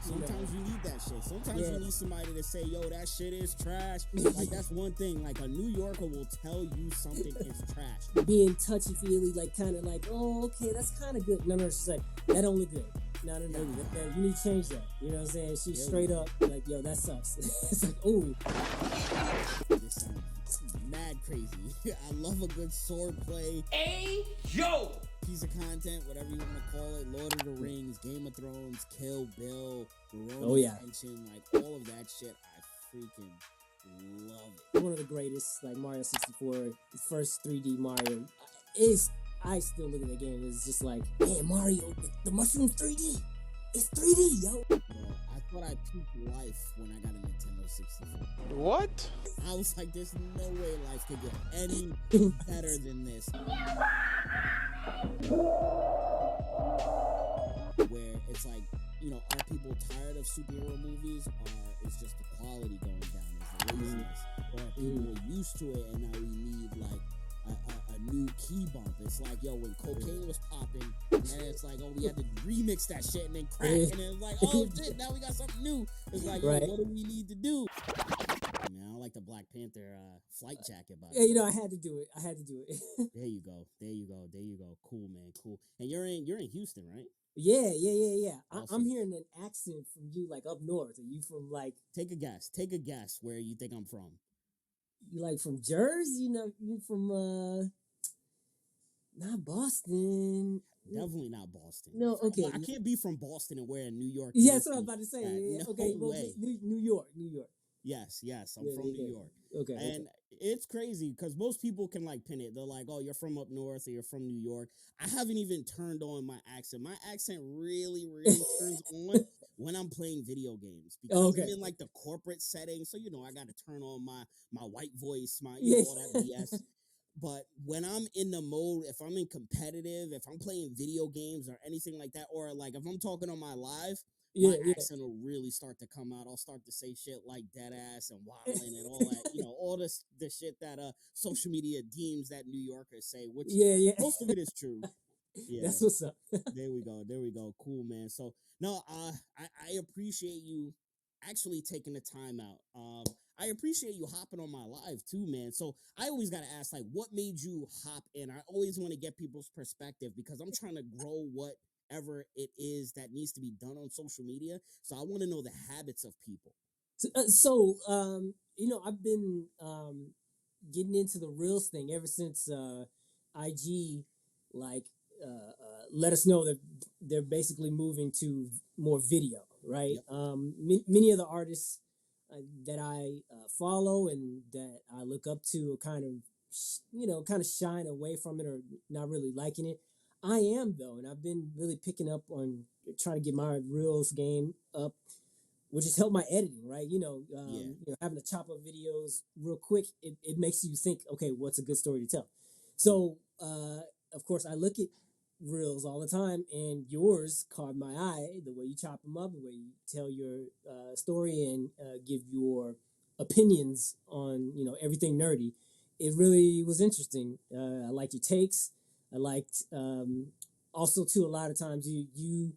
sometimes you need that shit. Sometimes Yeah. you need somebody to say, yo, that shit is trash. Like, that's one thing. Like, a New Yorker will tell you something is trash. Being touchy-feely, like, kind of like, oh, okay, that's kind of good. No, it's just like, that don't look good. No, you need to change that. You know what I'm saying? She's straight up like, yo, that sucks. It's like, ooh. This sounds mad crazy. I love a good sword play. Hey, yo! Piece of content, whatever you want to call it. Lord of the Rings, Game of Thrones, Kill Bill, Rodney Anderson, like all of that shit. I freaking love it. One of the greatest, like Mario 64, the first 3D Mario is. I still look at the game. It's just like, man, Mario, the mushroom's 3D. It's 3D, yo. Bro, I thought I peaked life when I got a Nintendo 64. What? I was like, there's no way life could get any better than this. Where it's like, you know, are people tired of superhero movies, or is just the quality going down? Is the laziness? Or are people used to it and now we need like a new key bump? It's like, yo, when cocaine was popping, and it's like, oh, we had to remix that shit and then crack, and then it's like, oh shit, now we got something new. It's like, yo, what do we need to do? Man, I don't like the Black Panther flight jacket, by the way. You know, I had to do it. There you go. Cool, man, cool. And you're in Houston, right? Yeah. Awesome. I'm hearing an accent from you, like up north. Are you from like? Take a guess where you think I'm from. You like from Jersey? You know, you from not Boston. Definitely not Boston. No, okay. I can't be from Boston and wear a New York. Yeah, that's what I was about to say. Yeah. No Okay, well, way. New York. Yes, I'm from New York. Okay. And it's crazy because most people can like pin it. They're like, oh, you're from up north or you're from New York. I haven't even turned on my accent. My accent really turns on when I'm playing video games. Because I'm in like the corporate setting. So, you know, I got to turn on my white voice, all that BS. But when I'm in the mode, if I'm in competitive, if I'm playing video games or anything like that, or like if I'm talking on my live, my accent will really start to come out. I'll start to say shit like dead ass and wilding and all that, you know, all the shit that social media deems that New Yorkers say, which most of it is true. Yeah, that's what's up. There we go. Cool, man. So no, I appreciate you actually taking the time out. I appreciate you hopping on my live too, man. So I always got to ask, like, what made you hop in? I always want to get people's perspective because I'm trying to grow whatever it is that needs to be done on social media. So I want to know the habits of people. So you know, I've been getting into the Reels thing ever since IG, like, let us know that they're basically moving to more video, right? Yep. Many of the artists that I follow and that I look up to are kind of shying away from it or not really liking it. I am, though, and I've been really picking up on trying to get my Reels game up, which has helped my editing, right? You know, having to chop up videos real quick, it makes you think, okay, what's a good story to tell? So, of course, I look at Reels all the time, and yours caught my eye, the way you chop them up, the way you tell your story and give your opinions on, you know, everything nerdy. It really was interesting. I liked your takes. I liked also, too, a lot of times you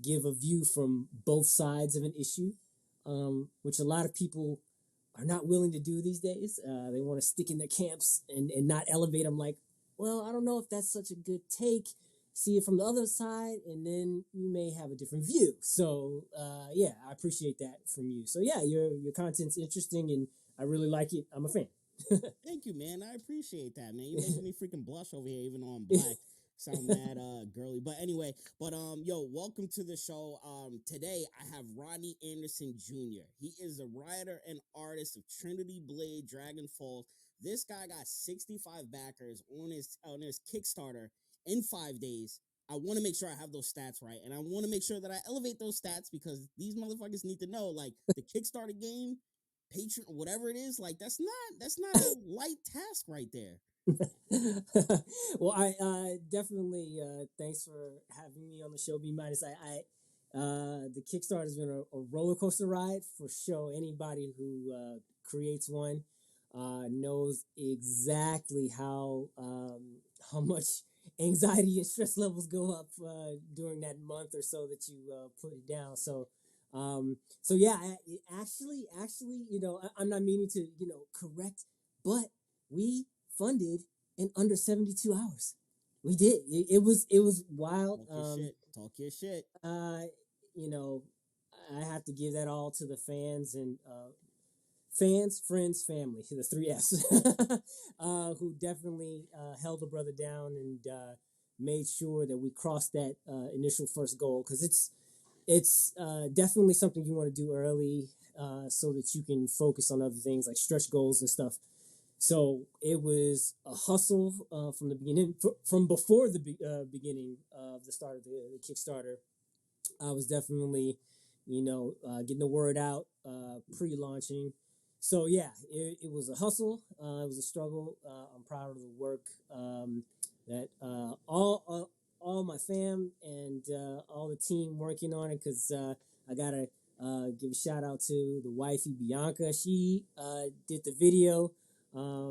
give a view from both sides of an issue, which a lot of people are not willing to do these days. They want to stick in their camps and not elevate them like, well, I don't know if that's such a good take. See it from the other side, and then you may have a different view. So, I appreciate that from you. So, your content's interesting, and I really like it. I'm a fan. Thank you, man. I appreciate that, man. You're making me freaking blush over here, even though I'm black. Sound mad girly. But anyway, welcome to the show. Today, I have Rodney Anderson Jr. He is a writer and artist of Trinity Blade, Dragon Falls. This guy got 65 backers on his Kickstarter in 5 days. I want to make sure I have those stats right, and I want to make sure that I elevate those stats because these motherfuckers need to know, like, the Kickstarter game, Patreon, whatever it is, like, that's not a light task right there. Well, I definitely thanks for having me on the show. B minus, the Kickstarter has been a roller coaster ride for sure. Anybody who creates one knows exactly how much anxiety and stress levels go up during that month or so that you put it down. So So yeah, actually, I'm not meaning to, correct, but we funded in under 72 hours. We did. It was wild. Talk your shit. Talk your shit. Uh, you know, I have to give that all to the fans and fans, friends, family, the three S, who definitely held the brother down and made sure that we crossed that initial first goal, because it's definitely something you want to do early, so that you can focus on other things like stretch goals and stuff. So it was a hustle from the beginning, from before the beginning of the start of the Kickstarter. I was definitely, getting the word out, pre-launching. So yeah, it was a hustle. It was a struggle. I'm proud of the work that all my fam and all the team working on it. Because I gotta give a shout out to the wifey Bianca. She did the video.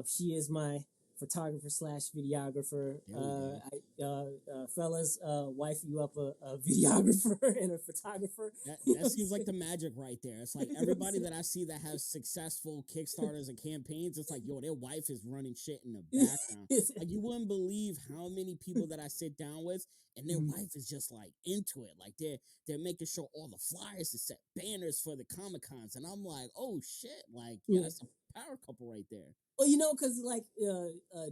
She is my photographer slash videographer. Fellas, wife you up a videographer and a photographer. That seems like the magic right there. It's like everybody that I see that has successful Kickstarters and campaigns, it's like, yo, their wife is running shit in the background. Like, you wouldn't believe how many people that I sit down with and their wife is just like into it. Like they're making sure all the flyers are set, banners for the Comic Cons, and I'm like, oh shit, like yeah, that's a power couple right there. Well, because like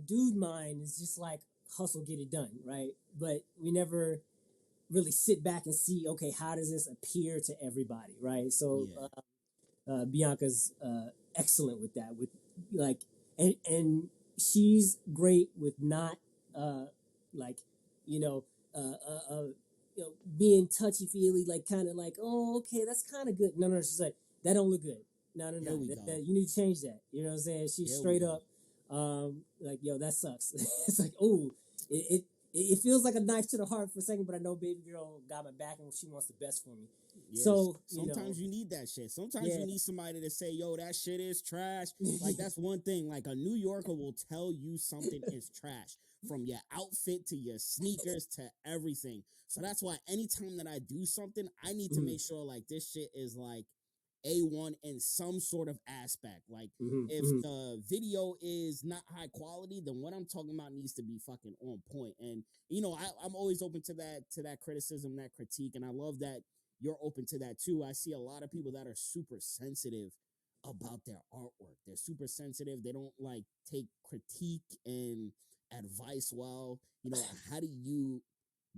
dude mind is just like hustle, get it done, right? But we never really sit back and see, okay, how does this appear to everybody, right? So Bianca's excellent with that, with like, and she's great with not like, you know, being touchy feely, like kind of like, oh, okay, that's kind of good. No, she's like, that don't look good. No, you need to change that. You know what I'm saying? She's straight up, like, yo, that sucks. It's like, oh, it feels like a knife to the heart for a second, but I know baby girl got my back and she wants the best for me. Yes. So sometimes you need that shit. Sometimes you need somebody to say, yo, that shit is trash. Like, that's one thing. Like, a New Yorker will tell you something is trash, from your outfit to your sneakers to everything. So that's why anytime that I do something, I need to make sure like this shit is like A1 in some sort of aspect. Like, if the video is not high quality, then what I'm talking about needs to be fucking on point. And I'm always open to that criticism, that critique, and I love that you're open to that too. I see a lot of people that are super sensitive about their artwork. They're super sensitive. They don't like take critique and advice well. How do you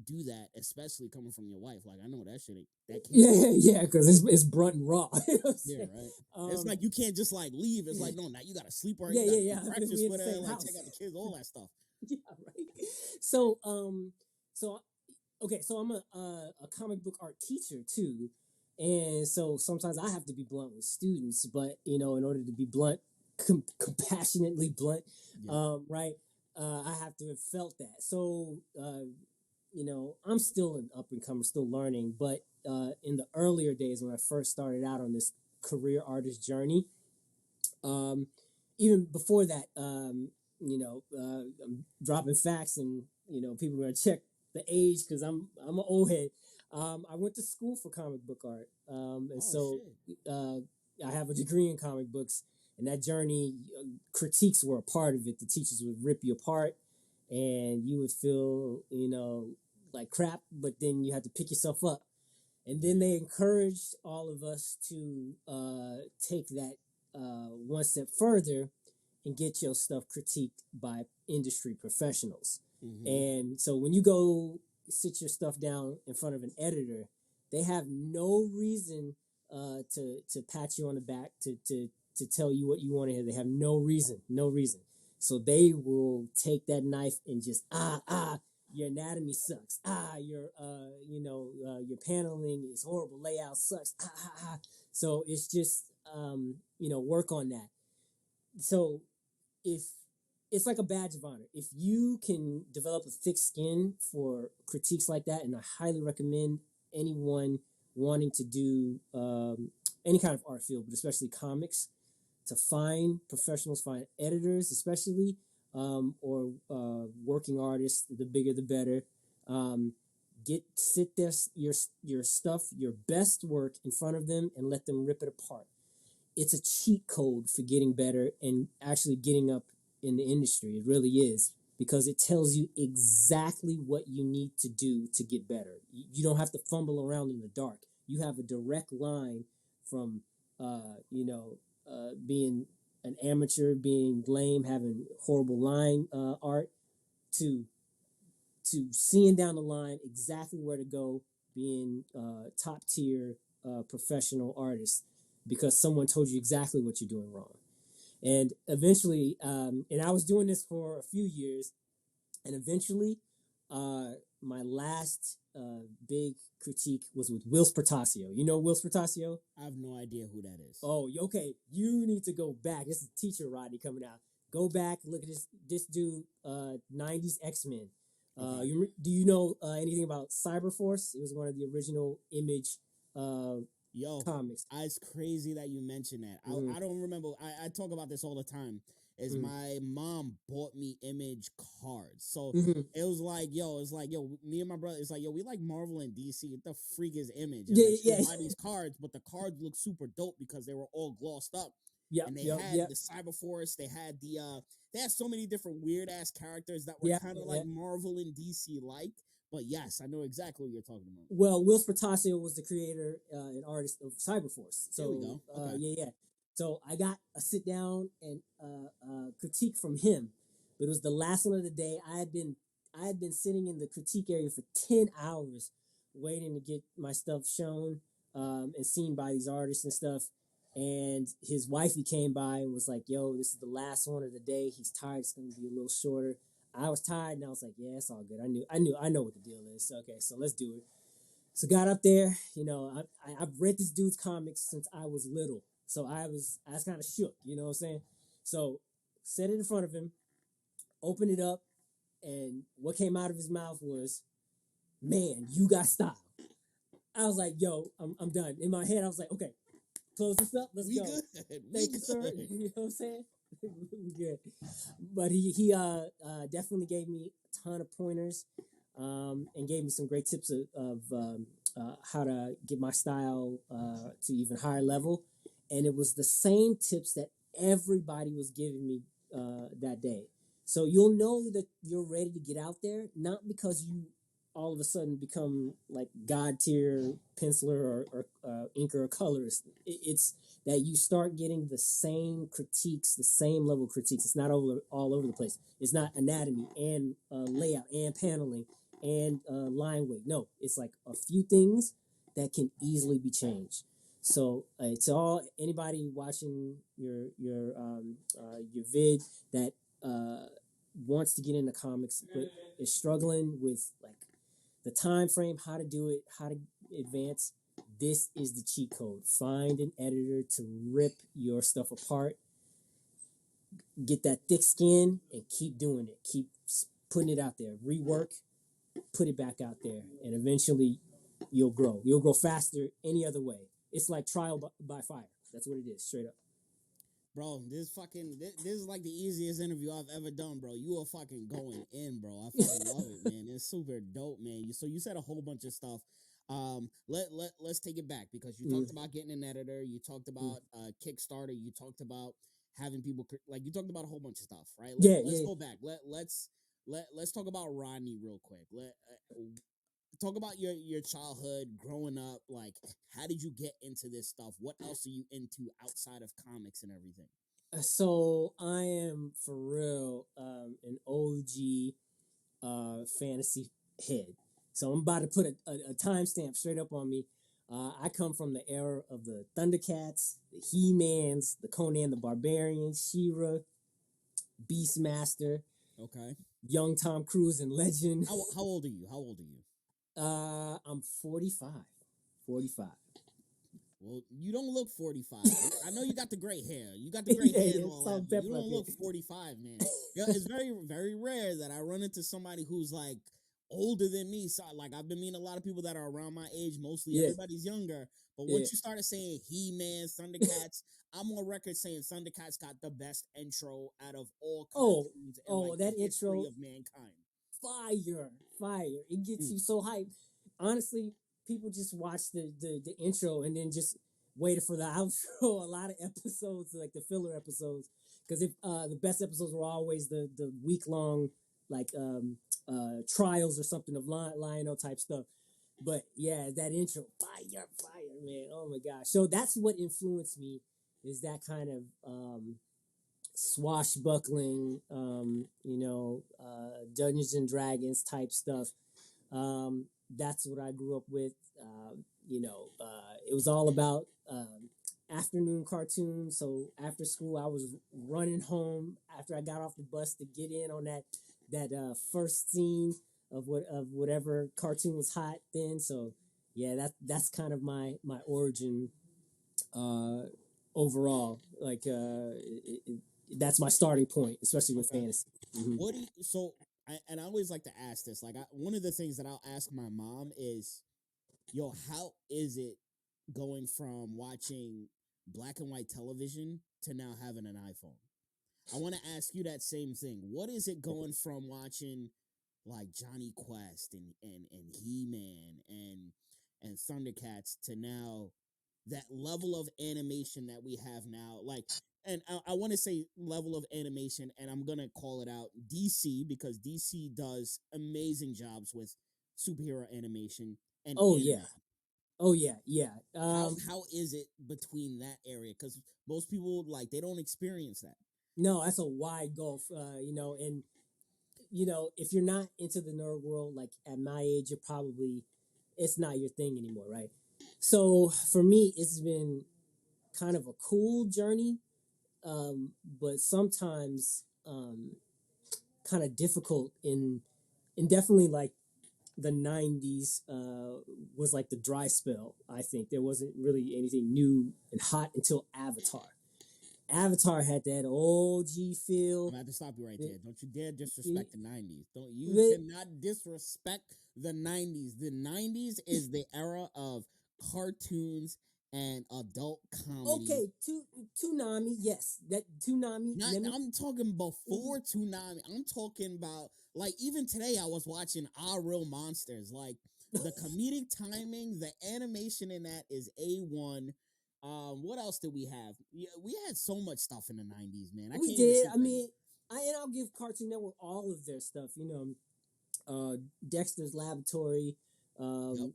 do that, especially coming from your wife? Like, I know that shit that can't because it's brunt and raw. Yeah, right. It's like you can't just like leave. It's like, no, now you gotta sleep or breakfast with her, like take out the kids, all that stuff. Yeah, right. So okay, so I'm a comic book art teacher too, and so sometimes I have to be blunt with students, but in order to be blunt, compassionately blunt, right? I have to have felt that. So I'm still an up and comer, still learning, but in the earlier days when I first started out on this career artist journey, even before that, I'm dropping facts, and people are gonna check the age because I'm an old head. I went to school for comic book art, I have a degree in comic books, and that journey, critiques were a part of it. The teachers would rip you apart, and you would feel like crap, but then you had to pick yourself up. And then they encouraged all of us to take that one step further and get your stuff critiqued by industry professionals. And so when you go sit your stuff down in front of an editor, they have no reason to pat you on the back, to tell you what you want to hear. They have no reason. So they will take that knife and just your anatomy sucks. Your paneling is horrible. Layout sucks. So it's just work on that. So if it's like a badge of honor, if you can develop a thick skin for critiques like that, and I highly recommend anyone wanting to do any kind of art field, but especially comics, to find professionals, find editors, especially, or working artists. The bigger, the better. sit there your stuff, your best work in front of them and let them rip it apart. It's a cheat code for getting better and actually getting up in the industry. It really is, because it tells you exactly what you need to do to get better. You don't have to fumble around in the dark. You have a direct line from being an amateur, being lame, having horrible line art, to seeing down the line exactly where to go, being top tier professional artist, because someone told you exactly what you're doing wrong. And eventually, and I was doing this for a few years, and eventually, my last big critique was with Will Spartasio. You know Will Spartasio? I have no idea who that is. Oh, okay. You need to go back. This is teacher Rodney coming out. Go back, look at this dude, 90s X-Men. Okay. Do you know anything about Cyberforce? It was one of the original Image comics. It's crazy that you mentioned that. Mm-hmm. I don't remember. I talk about this all the time. Is my mom bought me Image cards. So it was like, me and my brother, it's like, we like Marvel and DC. What the freak is Image? And Yeah. buy these cards, but the cards look super dope because they were all glossed up. Yeah, and they had the Cyberforce. They had they had so many different weird ass characters that were kind of like Marvel and DC like. But yes, I know exactly what you're talking about. Well, Will Spartasio was the creator and artist of Cyberforce. So there we go. Okay. So I got a sit down and critique from him, but it was the last one of the day. I had been sitting in the critique area for 10 hours, waiting to get my stuff shown and seen by these artists and stuff. And his wifey came by and was like, "Yo, this is the last one of the day. He's tired. It's going to be a little shorter." I was tired, and I was like, "Yeah, it's all good. I know what the deal is. Okay, so let's do it." So got up there. I've read this dude's comics since I was little, so I was kind of shook. You know what I'm saying? So set it in front of him, opened it up, and what came out of his mouth was, "Man, you got style." I was like, "Yo, I'm done." In my head, I was like, "Okay, close this up. Let's go." Thank you, sir. You know what I'm saying? We good. But he definitely gave me a ton of pointers and gave me some great tips of how to get my style to even higher level. And it was the same tips that everybody was giving me that day. So you'll know that you're ready to get out there, not because you all of a sudden become like god tier penciler or inker or colorist. It's that you start getting the same critiques, the same level critiques. It's not all over the place. It's not anatomy and layout and paneling and line weight. No, it's like a few things that can easily be changed. So to all anybody watching your vid that wants to get into comics but is struggling with like the time frame, how to do it, how to advance, this is the cheat code. Find an editor to rip your stuff apart. Get that thick skin and keep doing it. Keep putting it out there. Rework, put it back out there, and eventually you'll grow. You'll grow faster any other way. It's like trial by fire. That's what it is, straight up. Bro, this is like the easiest interview I've ever done, bro. You are fucking going in, bro. I fucking love it, man. It's super dope, man. So you said a whole bunch of stuff. Let's take it back because you talked about getting an editor. You talked about Kickstarter. You talked about having people you talked about a whole bunch of stuff, right? Let's go back. Let's talk about Rodney real quick. Talk about your childhood, growing up. Like, how did you get into this stuff? What else are you into outside of comics and everything? So I am for real an OG fantasy head. So I'm about to put a timestamp straight up on me. I come from the era of the Thundercats, the He-Mans, the Conan the Barbarian, She-Ra, Beastmaster. Okay. Young Tom Cruise and Legend. How old are you? I'm 45. 45. Well, you don't look 45. I know you got the gray hair. You got the gray hair and all that, but you don't look 45, man. It's very, very rare that I run into somebody who's like older than me. So, like, I've been meeting a lot of people that are around my age. Mostly everybody's younger. But once you started saying He-Man, Thundercats, I'm on record saying Thundercats got the best intro out of all cartoons that the intro of mankind. Fire. It gets you so hyped. honestly, people just watch the intro and then just waited for the outro. A lot of episodes, like the filler episodes, because if the best episodes were always the week long like trials or something of Lionel type stuff. But yeah, that intro, fire, man. Oh my gosh. So that's what influenced me is that kind of swashbuckling, Dungeons and Dragons type stuff. That's what I grew up with. It was all about afternoon cartoons. So after school, I was running home after I got off the bus to get in on that first scene of whatever cartoon was hot then. So yeah, that's kind of my origin overall. Like that's my starting point, especially with fantasy. Mm-hmm. What do you, so? And I always like to ask this. Like, one of the things that I'll ask my mom is, "Yo, how is it going from watching black and white television to now having an iPhone?" I want to ask you that same thing. What is it going from watching like Johnny Quest and He-Man and Thundercats to now that level of animation that we have now? Like, and I want to say level of animation, and I'm gonna call it out DC because DC does amazing jobs with superhero animation and Oh anime. yeah. Oh yeah, yeah. How is it between that area? Because most people like they don't experience that. No, that's a wide gulf. And if you're not into the nerd world, like at my age, you're probably it's not your thing anymore, right? So for me, it's been kind of a cool journey, but sometimes kind of difficult in definitely like the 90s was like the dry spell. I think there wasn't really anything new and hot until Avatar. Avatar had that OG feel. I'm gonna have to stop you right there. Don't you dare disrespect the '90s. Don't you The- cannot disrespect the '90s. The '90s is the era of cartoons and adult comedy. Okay, Toonami, yes, that Toonami. Not, I'm talking before Toonami. I'm talking about like even today. I was watching Our Real Monsters. Like the comedic timing, the animation in that is A1. What else did we have? Yeah, we had so much stuff in the '90s, man. We did. I mean, I'll give Cartoon Network all of their stuff. Dexter's Laboratory. Yep.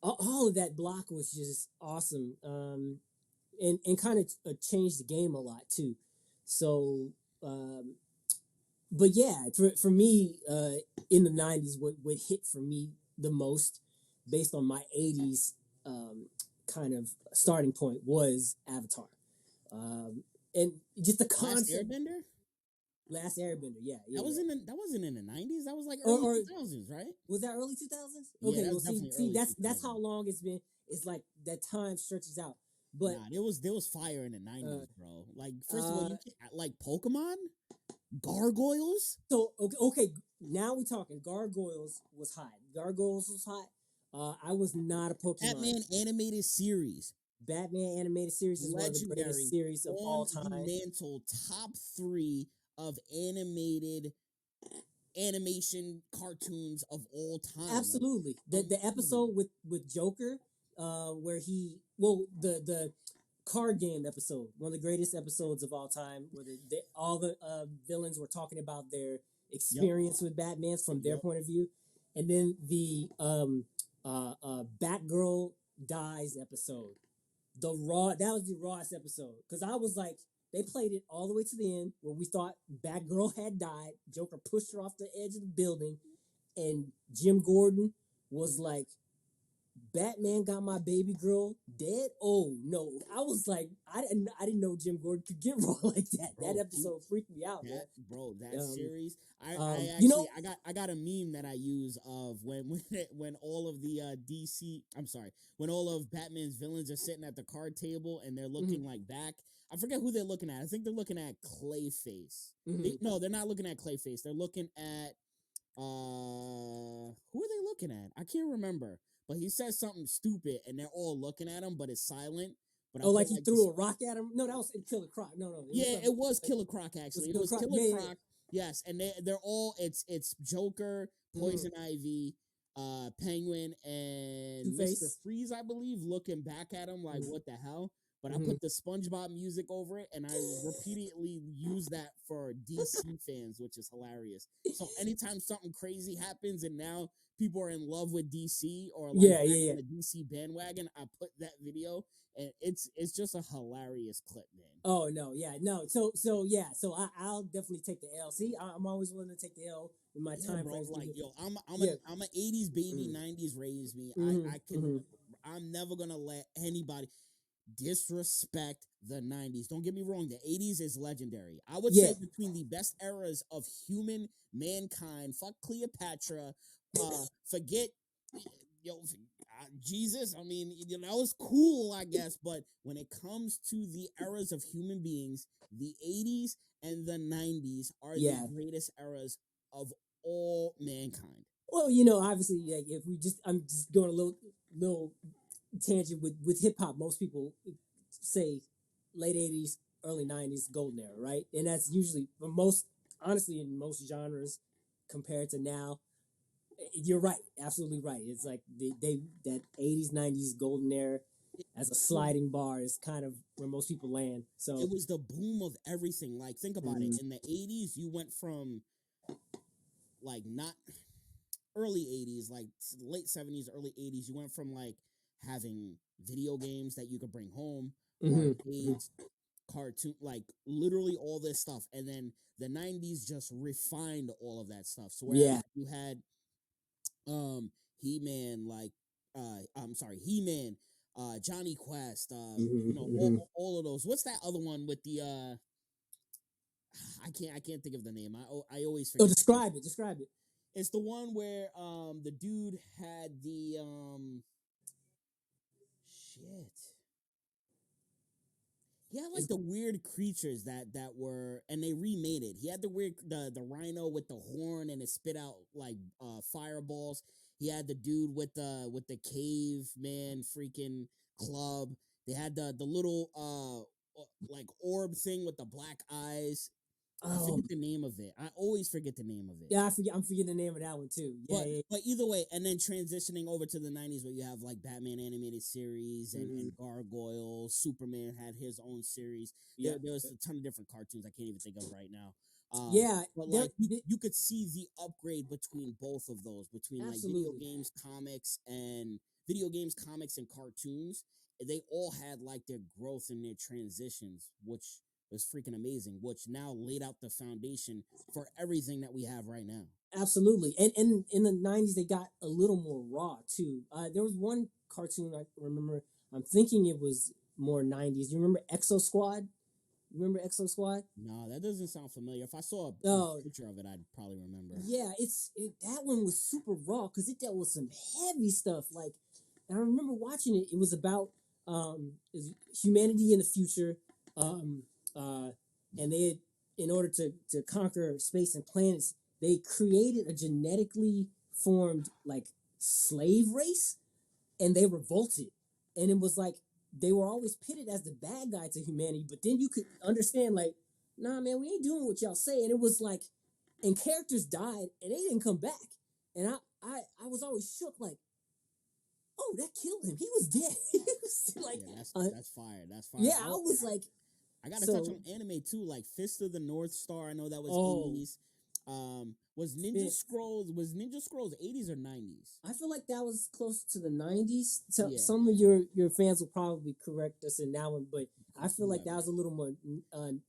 All of that block was just awesome. And kind of changed the game a lot too. So, but yeah, for me, in the '90s, what hit for me the most, based on my '80s kind of starting point, was Avatar, and just the concept. Last Airbender, yeah. That wasn't in the '90s. That was like early 2000s, right? Was that early 2000s? Yeah, Okay, that's well, definitely see, early that's 2000s. how long it's been. It's like that time stretches out. But nah, there was fire in the '90s, bro. Like first of all, you like Pokemon, Gargoyles. So okay, now we're talking. Gargoyles was hot. Gargoyles was hot. I was not a Pokemon. Batman animated series. Batman animated series is one of the greatest series of all time. The mantle, top 3 of animation cartoons of all time. Absolutely. The episode with Joker, where the card game episode, one of the greatest episodes of all time, where all the villains were talking about their experience with Batman from their point of view, and then the Batgirl dies episode. That was the rawest episode, because I was like, they played it all the way to the end where we thought Batgirl had died. Joker pushed her off the edge of the building, and Jim Gordon was like, Batman got my baby girl dead. Oh no! I was like, I didn't know Jim Gordon could get raw like that. Bro, that episode freaked me out, man. Bro, that series. I got a meme that I use of when all of the when all of Batman's villains are sitting at the card table and they're looking like back. I forget who they're looking at. I think they're looking at Clayface. No, they're not looking at Clayface. They're looking at who are they looking at? I can't remember. But he says something stupid, and they're all looking at him, but it's silent. But like he threw a rock at him? No, that was Killer Croc. No. It was Killer Croc, actually. It was Killer Croc. Yes, and they're all, it's Joker, Poison Ivy, Penguin and Mr. Two-Face. Freeze, I believe, looking back at him like, what the hell? But I Mm-hmm. put the SpongeBob music over it, and I repeatedly use that for DC fans, which is hilarious. So anytime something crazy happens, and now people are in love with DC or like Yeah, back yeah, on yeah. the DC bandwagon, I put that video, and it's just a hilarious clip, man. Oh no, yeah, no. So yeah. So I'll definitely take the L. See, I'm always willing to take the L when my Yeah, time bro. frames. Like, yo, Yeah. I'm an '80s baby. Mm-hmm. '90s raised me. Mm-hmm. I can. Mm-hmm. I'm never gonna let anybody disrespect the 90s. Don't get me wrong, the 80s is legendary. I would Yeah. say between the best eras of human mankind, fuck Cleopatra, forget Jesus. I mean, that was cool, I guess, but when it comes to the eras of human beings, the 80s and the 90s are the Yeah. greatest eras of all mankind. Well, obviously, like if I'm just going a little tangent with hip hop. Most people say late '80s, early '90s, golden era, right? And that's usually for most, honestly, in most genres compared to now. You're right, absolutely right. It's like they that '80s, '90s golden era as a sliding bar is kind of where most people land. So, It was the boom of everything. Like, think about it. mm-hmm. In the 80s, you went from like not early 80s, like late 70s, early 80s, you went from like having video games that you could bring home, Mm-hmm. arcades, cartoon, like literally all this stuff. And then the 90s just refined all of that stuff. So whereas Yeah. you had He-Man, like I'm sorry, He-Man, Johnny Quest, Mm-hmm. Mm-hmm. all of those. What's that other one with the I can't think of the name. I always Oh, forget the name. describe it. Describe it. It's the one where the dude had the shit. He had like It's, the weird creatures that were, and they remade it. He had the weird the rhino with the horn and it spit out like fireballs. He had the dude with the caveman freaking club. They had the little like orb thing with the black eyes. I oh forget the name of it. I always forget the name of it. yeah, I forget. I'm forgetting the name of that one too. Yeah, yeah. But either way, and then transitioning over to the '90s where you have like Batman animated series Mm-hmm. and Gargoyle, Superman had his own series. Yeah. There was a ton of different cartoons I can't even think of right now. Yeah. But There, like you could see the upgrade between both of those, between like absolutely. video games, comics, and cartoons. They all had like their growth and their transitions, which was freaking amazing, which now laid out the foundation for everything that we have right now. Absolutely. And in the '90s, they got a little more raw too. There was one cartoon I remember. I'm thinking it was more '90s. You remember Exo Squad? Remember Exo Squad? No, that doesn't sound familiar. If I saw a Oh, picture of it, I'd probably remember. yeah. That one was super raw because it dealt with some heavy stuff. Like, and I remember watching it. It was about humanity in the future, um, and they had, in order to conquer space and planets, they created a genetically formed like slave race, and they revolted, and it was like they were always pitted as the bad guy to humanity, but then you could understand like, nah, man, we ain't doing what y'all say, and it was like, and characters died and they didn't come back, and I was always shook like, oh, that killed him, he was dead. He was like, Yeah, that's fire. That's fire. yeah, I was like, I gotta touch so, on anime too, like Fist of the North Star. I know that was oh, '80s. Fist. Was Ninja Scrolls '80s or '90s? I feel like that was close to the '90s. So Yeah, some of your fans will probably correct us in that one, but I feel like that whoever. was a little more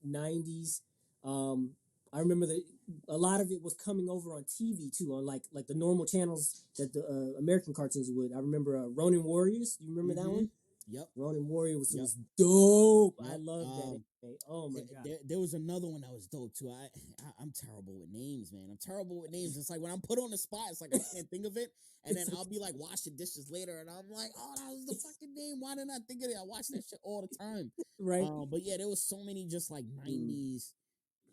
'90s. I remember that a lot of it was coming over on TV too, on like the normal channels that the American cartoons would. I remember Ronin Warriors. You remember that one? Yep. Ronin Warrior Yep. was dope. I Yep. loved that anime. Oh my god. There was another one that was dope too. I'm terrible with names, man. I'm terrible with names. It's like when I'm put on the spot, it's like I can't think of it, and then I'll be like washing dishes later, and I'm like, oh, that was the fucking name. Why didn't I think of it? I watch that shit all the time. Right. But yeah, there was so many just like '90s,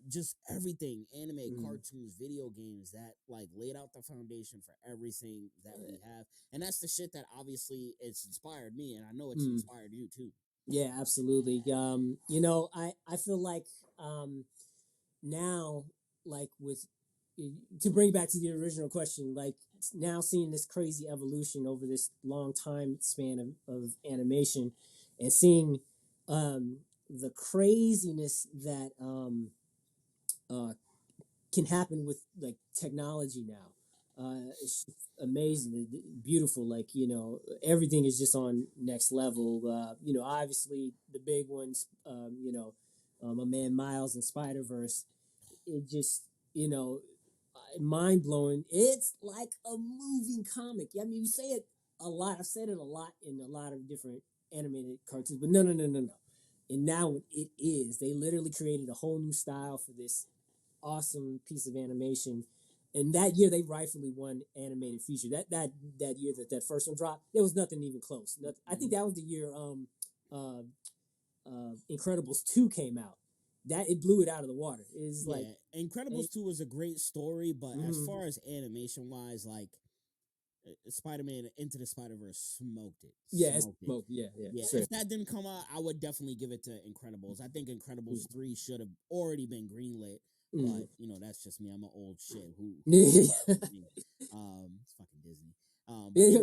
just everything, anime, cartoons, video games that like laid out the foundation for everything that we have, and that's the shit that obviously it's inspired me, and I know it's inspired you too. Yeah, absolutely. I feel like now, like with to bring back to the original question, like now seeing this crazy evolution over this long time span of animation, and seeing the craziness that uh, can happen with like technology now. It's amazing, beautiful. Like everything is just on next level. Obviously the big ones. My man Miles and Spider Verse. It just mind blowing. It's like a moving comic. I mean, you say it a lot. I've said it a lot in a lot of different animated cartoons, but no. And now it is. They literally created a whole new style for this awesome piece of animation. And that year they rightfully won animated feature. That year that first one dropped, there was nothing even close. I think that was the year uh, Incredibles 2 came out. That it blew it out of the water. It's like Incredibles 2 was a great story, but as mm-hmm. far as animation wise, like Spider-Man Into the Spider-Verse smoked it. Yeah. Sure. If that didn't come out, I would definitely give it to Incredibles. I think Incredibles 3 should have already been greenlit. But that's just me. I'm an old shit who it's fucking Disney.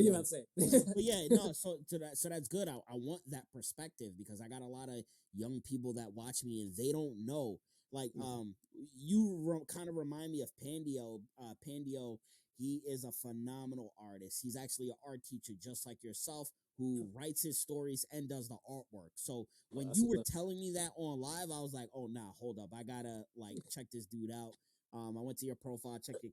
You're about to say. But yeah, no. So that's good. I want that perspective because I got a lot of young people that watch me and they don't know. Like you kind of remind me of Pandio. Pandio. He is a phenomenal artist. He's actually an art teacher, just like yourself, who writes his stories and does the artwork. So when you were telling me that on live, I was like, oh, nah, hold up. I gotta check this dude out. I went to your profile, checked your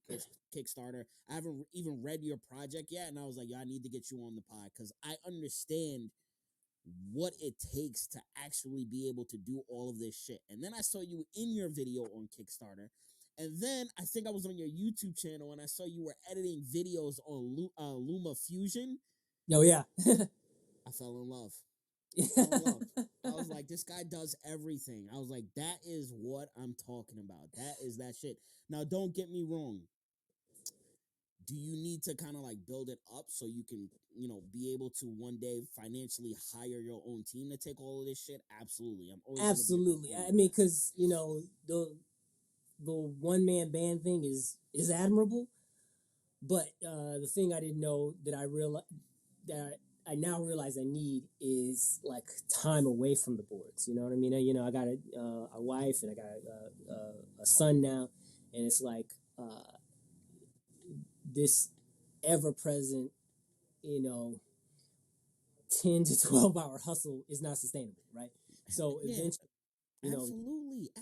Kickstarter. I haven't even read your project yet. And I was like, I need to get you on the pod because I understand what it takes to actually be able to do all of this shit. And then I saw you in your video on Kickstarter. And then I think I was on your YouTube channel and I saw you were editing videos on Luma Fusion. Oh, yeah. I fell in love. I was like, this guy does everything. I was like, that is what I'm talking about. That is that shit. Now, don't get me wrong. Do you need to kind of build it up so you can, be able to one day financially hire your own team to take all of this shit? Absolutely. I'm always absolutely. I mean, because, the one-man band thing is admirable, but the thing I didn't know that I now realize I need is like time away from the boards. You know what I mean? I got a wife and I got a son now, and it's like this ever-present, 10 to 12-hour hustle is not sustainable, right? So eventually.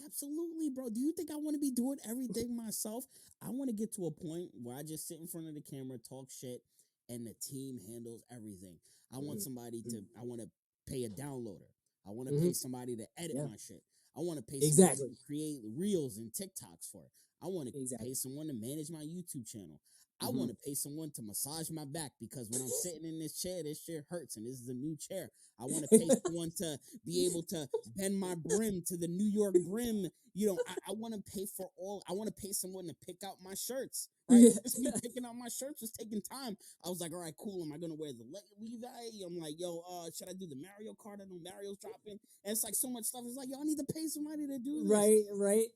Absolutely, bro. Do you think I want to be doing everything myself? I want to get to a point where I just sit in front of the camera, talk shit, and the team handles everything. I want somebody to. I want to pay a downloader. I want to pay somebody to edit my shit. I want to pay somebody to create reels and TikToks for it. I want to pay someone to manage my YouTube channel. I want to pay someone to massage my back because when I'm sitting in this chair hurts, and this is a new chair. I want to pay someone to be able to bend my brim to the New York brim. I want to pay for all. I want to pay someone to pick out my shirts. Right? Just me picking out my shirts was taking time. I was like, all right, cool. Am I gonna wear the Levi? I'm like, yo, should I do the Mario Kart? I know Mario's dropping. And it's like so much stuff. It's like, yo, I need to pay somebody to do this. Right.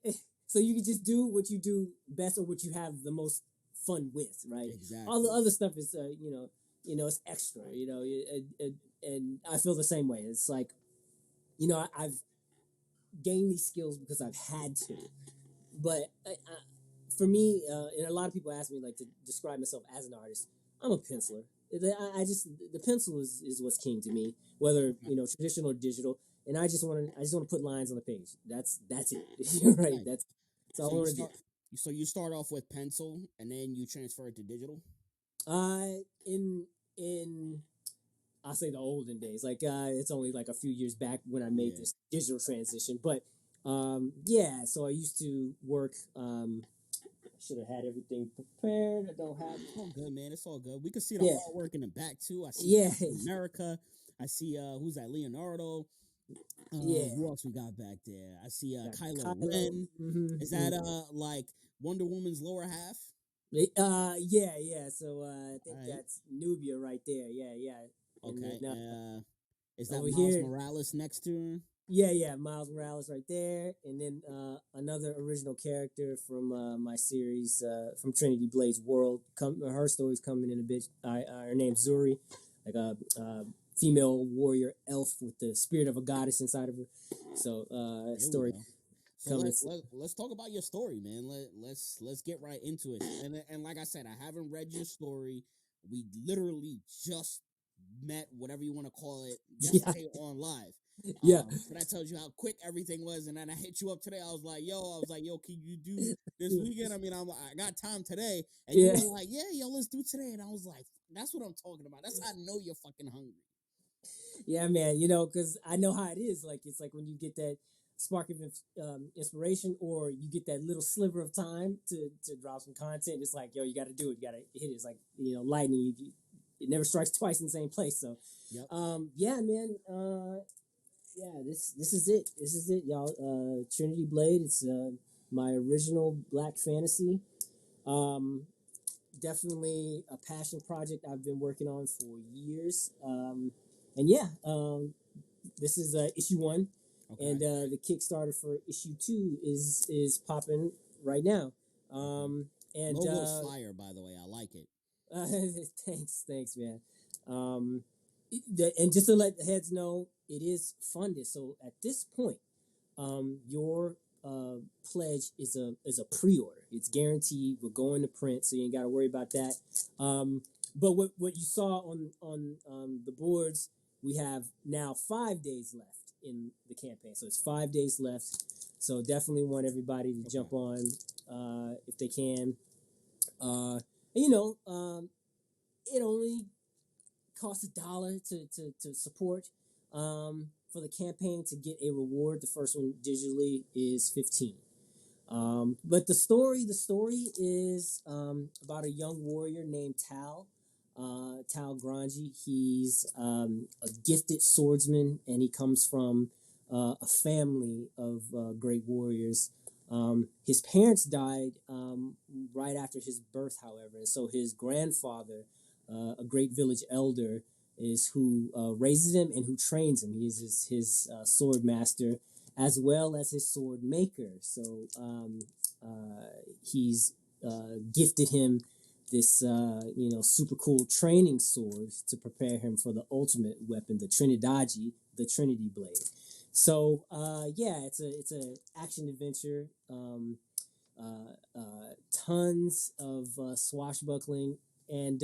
So you can just do what you do best or what you have the most fun with, right? Exactly. All the other stuff is, it's extra, and I feel the same way. It's like, I've gained these skills because I've had to, but for me, and a lot of people ask me to describe myself as an artist. I'm a penciler. The pencil is what's king to me, whether traditional or digital. And I just want to put lines on the page. That's it. Right. That's all I want to do. So you start off with pencil and then you transfer it to digital? In I'll say the olden days. It's only a few years back when I made this digital transition. But so I used to work should have had everything prepared. I don't have It's all good, man. It's all good. We can see the artwork in the back too. I see America. I see who's that? Leonardo. Who else we got back there? I see Kylo Ren. Is that Wonder Woman's lower half? Yeah. So I think that's Nubia right there. Yeah. Okay. Is that over Miles here, Morales next to her? Yeah, Miles Morales right there, and then another original character from my series from Trinity Blade's world. Her story's coming in a bit. Her name's Zuri, like a female warrior elf with the spirit of a goddess inside of her. So Here we story go. So coming. let's talk about your story, man. Let's get right into it. And like I said, I haven't read your story. We literally just met, whatever you want to call it, Yeah, yesterday on live. yeah, So that tells you how quick everything was. And then I hit you up today. I was like, yo, can you do this weekend? I mean, I got time today, and you yeah. were like, yeah, yo, let's do today. And I was like, that's what I'm talking about. That's how I know you're fucking hungry. Yeah, man. You know, because I know how it is. Like it's like when you get that spark of inspiration, or you get that little sliver of time to drop some content. It's like, yo, you got to do it. You got to hit it. It's like lightning. It never strikes twice in the same place. So, Yep. yeah, man. Yeah, this is it. This is it, y'all. Trinity Blade. It's my original Black fantasy. Um, Definitely a passion project I've been working on for years. And yeah, this is issue 1, Okay. and the Kickstarter for issue 2 is popping right now. Okay. And Logo's fire, by the way. I like it. thanks, man. And just to let the heads know, it is funded. So at this point, your pledge is a pre-order. It's guaranteed. We're going to print, so you ain't got to worry about that. But what you saw on the boards, we have now 5 days left in the campaign. So it's 5 days left. So definitely want everybody to jump on if they can. And, it only costs $1 to support. For the campaign to get a reward. The first one digitally is 15. But the story is about a young warrior named Tal Granji. He's a gifted swordsman, and he comes from a family of great warriors. His parents died right after his birth, however, and so his grandfather, a great village elder, is who raises him and who trains him. He is his sword master as well as his sword maker. So he's gifted him this super cool training sword to prepare him for the ultimate weapon, the Trinity Blade. So yeah, it's a action adventure. Tons of swashbuckling, and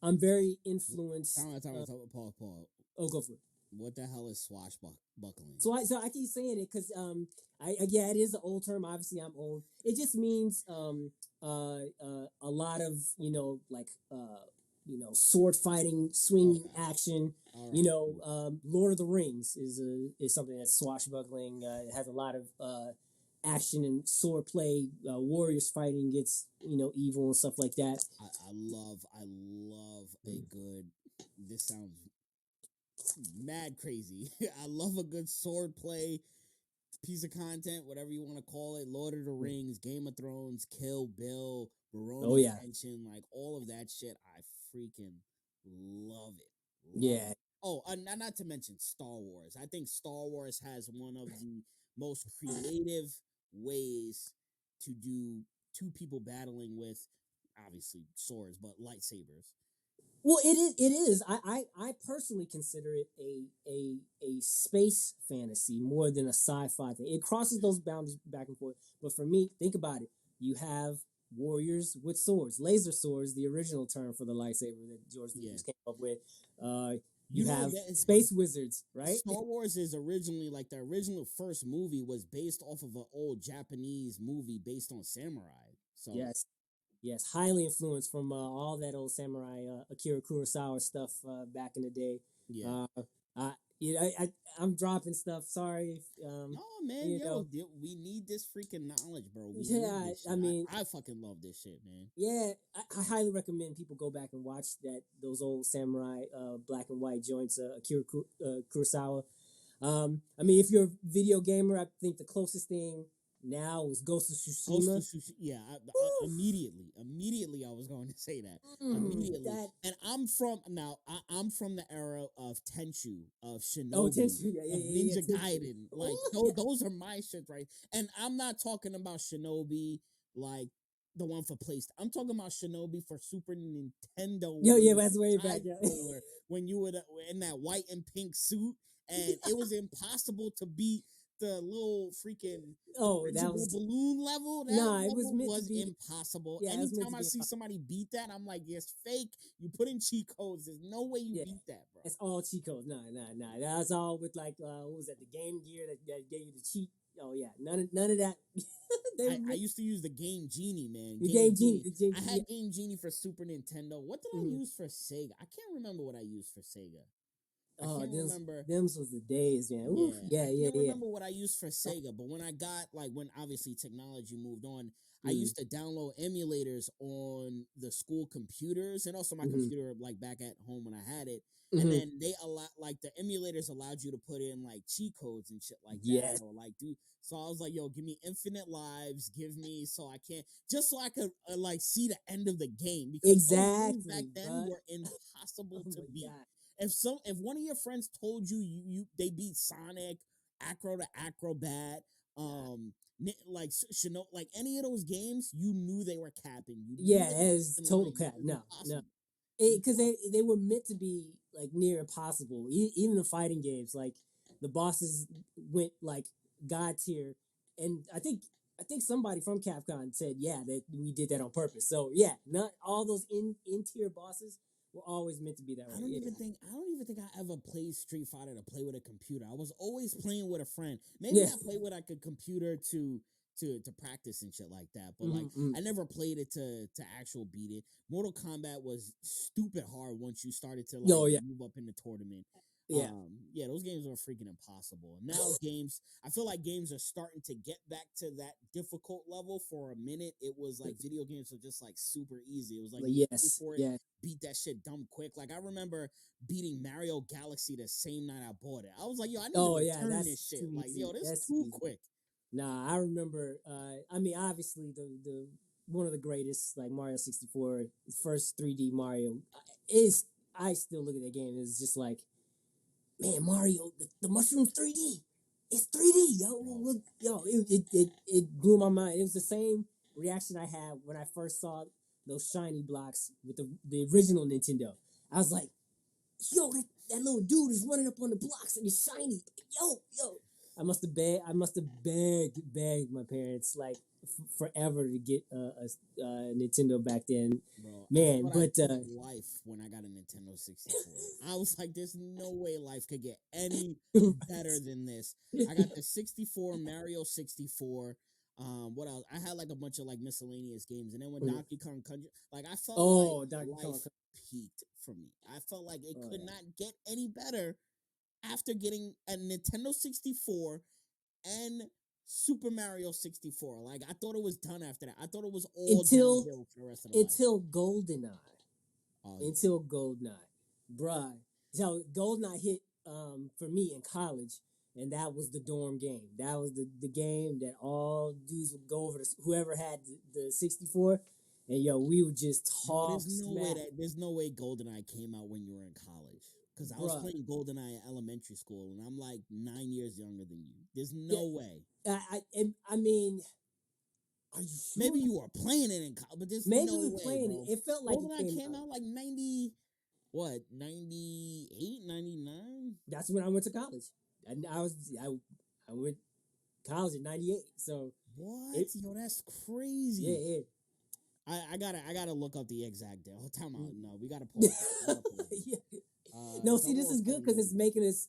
I'm very influenced. Paul. Oh, go for it. What the hell is swashbuckling? So I keep saying it because yeah, it is an old term. Obviously, I'm old. It just means a lot of sword fighting, swinging action. All right. Lord of the Rings is something that's swashbuckling. It has a lot of action and sword play, warriors fighting against evil and stuff like that. I love a good. This sounds mad crazy. I love a good sword play piece of content, whatever you want to call it. Lord of the Rings, Game of Thrones, Kill Bill, Oh Baroni yeah, Tension, like all of that shit. I freaking love it. Love yeah. it. Oh, not to mention Star Wars. I think Star Wars has one of the most creative ways to do two people battling with obviously swords, but lightsabers. Well, it is. It is. I personally consider it a space fantasy more than a sci-fi thing. It crosses those boundaries back and forth. But for me, think about it. You have warriors with swords, laser swords, the original term for the lightsaber that George Lucas came up with. You have that space wizards, right? Star Wars is originally like the original first movie was based off of an old Japanese movie based on samurai. So Yes, yes, highly influenced from all that old samurai Akira Kurosawa stuff back in the day. yeah. Uh, I, I'm dropping stuff. Sorry, if, No man, you know. we need this freaking knowledge, bro. We need Yeah, this shit. I mean, I fucking love this shit, man. yeah, I highly recommend people go back and watch those old samurai black and white joints, Akira Kurosawa. I mean, if you're a video gamer, I think the closest thing now was Ghost of Ghost Tsushima. of Tsushima. Yeah, Woo! immediately, I was going to say that. Mm, Immediately, that and I'm from now. I'm from the era of Tenchu, of oh Shinobi, Tenchu, of yeah, Ninja Tenchu. Gaiden. Like Ooh, those are my shits, right? And I'm not talking about Shinobi like the one for PlayStation. I'm talking about Shinobi for Super Nintendo yo, with the yeah, little that's way back. side Yeah. scroller when you were in that white and pink suit, and it was impossible to beat the little freaking Oh, that dirigible was balloon level. That nah. It was level meant to was be. impossible. Yeah, it was meant Anytime to I be. see somebody beat that, I'm like, it's fake. You put in cheat codes. There's no way you Yeah, beat that, bro. it's all cheat codes. Nah. That's all with like what was that? The Game Gear that gave you the cheat. Oh yeah, none of that. They were I meant used to use the Game Genie, man. the Game Game Genie. Genie. The Game I Genie. had Game Genie for Super Nintendo. What did I Mm-hmm. use for Sega? I can't remember what I used for Sega. I Oh, can't remember. them's was the days, man. Ooh, Yeah, I yeah. can't remember what I used for Sega, but when I got like when obviously technology moved on, I Mm-hmm. used to download emulators on the school computers and also my Mm-hmm. computer like back at home when I had it. And Mm-hmm. then they allow like the emulators allowed you to put in like cheat codes and shit like that Yes, or like do so I was like, yo, give me infinite lives, give me so I can't just so I could like see the end of the game because those games back exactly, then bud. were Oh impossible to my beat. god. If one of your friends told you they beat Sonic, Acro to Acrobat, Nah. like like any of those games, you knew they were capping. You knew Yeah, they were it's fucking total lying. cap. It was No. impossible. Because they were meant to be like near impossible. Even the fighting games, like the bosses went like god tier, and I think somebody from Capcom said yeah that we did that on purpose. So yeah, not all those in tier bosses were always meant to be that way. Yeah. I don't even think I ever played Street Fighter to play with a computer. I was always playing with a friend. Maybe Yeah. I played with like a computer to practice and shit like that. But like Mm-hmm. I never played it to actual beat it. Mortal Kombat was stupid hard once you started to like Oh yeah. move up in the tournament. Yeah. Yeah, those games are freaking impossible. Now games, I feel like games are starting to get back to that difficult level. For a minute, it was like video games were just like super easy. It was like you pay Yes. for it, Yeah. beat that shit dumb quick. Like I remember beating Mario Galaxy the same night I bought it. I was like, yo, I need to Oh yeah. return this That's shit. too Like, easy. yo, this is That's too too easy. quick. Nah, I remember. I mean, obviously the one of the greatest, like Mario 64, first 3D Mario is. I still look at that game. It's just like, man, Mario, the Mushroom 3D. It's 3D, yo. Bro. Yo, it blew my mind. It was the same reaction I had when I first saw those shiny blocks with the original Nintendo. I was like, yo, that little dude is running up on the blocks and it's shiny. Yo. I must have begged my parents like forever to get a Nintendo back then, Bro, I man. thought I But took life when I got a Nintendo 64. I was like, there's no way life could get any better than this. I got the 64, Mario 64. What else? I had like a bunch of like miscellaneous games, and then when Donkey Kong Country, like I felt like oh, Donkey Kong. life peaked for me. I felt like it Oh could yeah. not get any better after getting a Nintendo 64 and Super Mario 64. Like I thought it was done after that. I thought it was all Until downhill for the rest of the life. until GoldenEye. Oh yeah. Until GoldenEye, bruh. So GoldenEye hit for me in college, and that was the dorm game. That was the game that all dudes would go over to whoever had the 64, and yo, we would just Bro, talk smack, there's no way GoldenEye came out when you were in college. Because I was bruh. playing GoldenEye in elementary school, and I'm like 9 years younger than you. There's Yeah, no way. I mean, are you Maybe sure? you were playing it in college, but there's Maybe no we way, playing it. bro. It felt like it GoldenEye came came out. out like 90, what, 98, 99? That's when I went to college. And I went college in '98. So What? it Yo, that's yeah crazy. yeah. I gotta look up the exact day. Oh, time out. Mm. No, we gotta pause this. We gotta pause this. Yeah. No, see, this is good because it's 0079. making us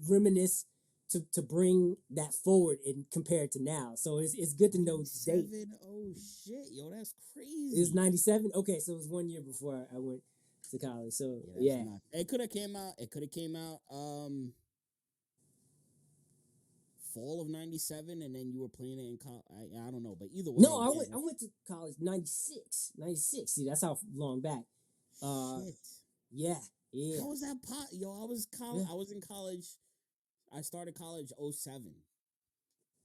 reminisce to bring that forward and compare it to now. So it's good to know the date. 97. Oh shit, yo, that's It's crazy. '97. Okay, so it was 1 year before I went to college. So Yeah, that's yeah. not. It could have came out. It could have came out. Fall of '97, and then you were playing it in college. I don't know, but either No, way, I yeah. went to college '96. '96. See, that's how long back. Shit. Yeah, yeah, How was that pot? Yo, yeah. I was in college. I started college '07.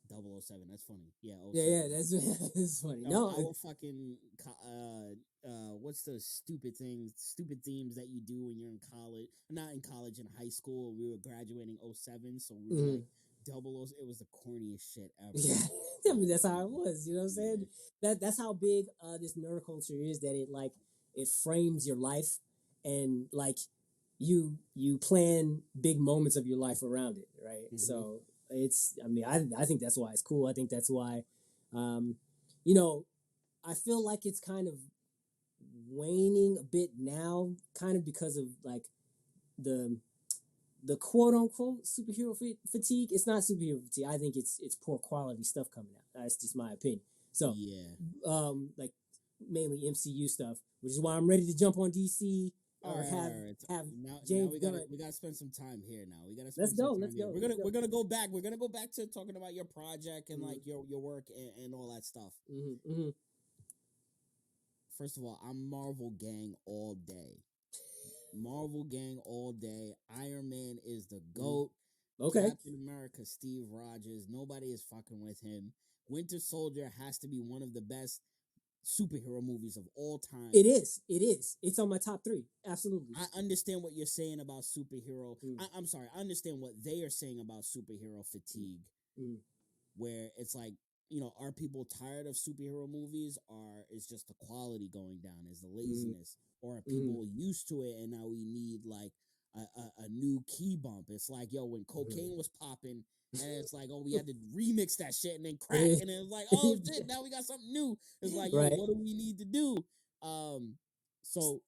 007. That's funny. Yeah, oh Yeah, 07. yeah, that's funny. No, No, I will fucking what's the stupid themes that you do when you're in college, not in college, in high school. We were graduating 07, so we were like mhm. double O's. It was the corniest shit ever. Yeah, I mean that's how it was. You know what I'm saying? Yeah. That's how big this nerd culture is. That it like it frames your life, and like you plan big moments of your life around it, right? Mm-hmm. So it's. I mean, I think that's why it's cool. I think that's why, um, you know, I feel like it's kind of waning a bit now, kind of because of like the the quote unquote superhero fatigue. It's not superhero fatigue. I think it's poor quality stuff coming out. That's just my opinion. So, Yeah. like mainly MCU stuff, which is why I'm ready to jump on DC All or right, all right. have Now James Gunn. we gotta spend some time here. Now we gotta Let's spend some go. time Let's here. go. Let's go. We're gonna go back. We're gonna go back to talking about your project and Mm-hmm. like your work and all that stuff. Mm-hmm, mm-hmm. First of all, I'm Marvel gang all day. Marvel gang all day. Iron Man is the GOAT. Okay. Captain America, Steve Rogers. Nobody is fucking with him. Winter Soldier has to be one of the best superhero movies of all time. It is. It is. It's on my top 3. Absolutely. I understand what you're saying about superhero. Mm. I'm sorry. I understand what they are saying about superhero fatigue, Mm. where it's like, are people tired of superhero movies, or is just the quality going down? Is the laziness, or are people used to it and now we need like a new key bump? It's like, yo, when cocaine was popping, and it's like, oh, we had to remix that shit, and then crack, and then it's like, oh shit, now we got something new. It's like, yo, Right. what do we need to do? So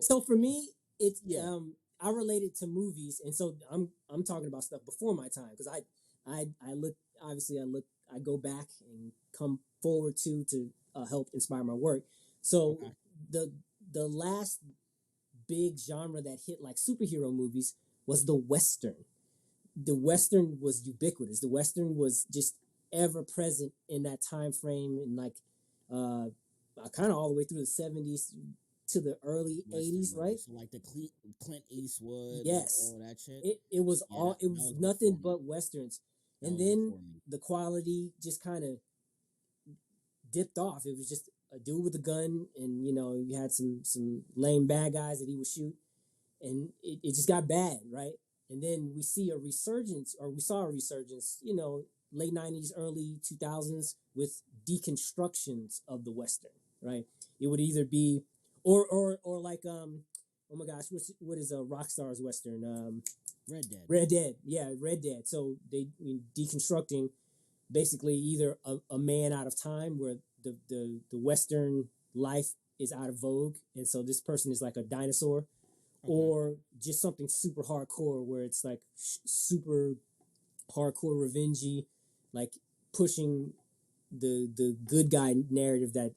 So for me, it's yeah. I relate it to movies, and so I'm talking about stuff before my time because I look obviously I go back and come forward to help inspire my work. So Okay. the last big genre that hit like superhero movies was the Western. The Western was ubiquitous. The Western was just ever present in that time frame, and like kind of all the way through the 70s to the early Western 80s, right? movies. So like the Clint Eastwood, like Yes, all of that shit. it was Yeah, all it that was was nothing before me. but westerns, That and was then before me. the quality just kind of dipped off. It was just a dude with a gun, and you had some lame bad guys that he would shoot, and it just got bad, right? And then we saw a resurgence, late 90s, early 2000s with deconstructions of the Western, right? It would either be, or like, oh my gosh, what is a Rockstar's Western? Red Dead. Red Dead, yeah, Red Dead. So they deconstructing basically either a man out of time where the Western life is out of vogue, and so this person is like a dinosaur, Okay. or just something super hardcore where it's like super hardcore revengey, like pushing the good guy narrative that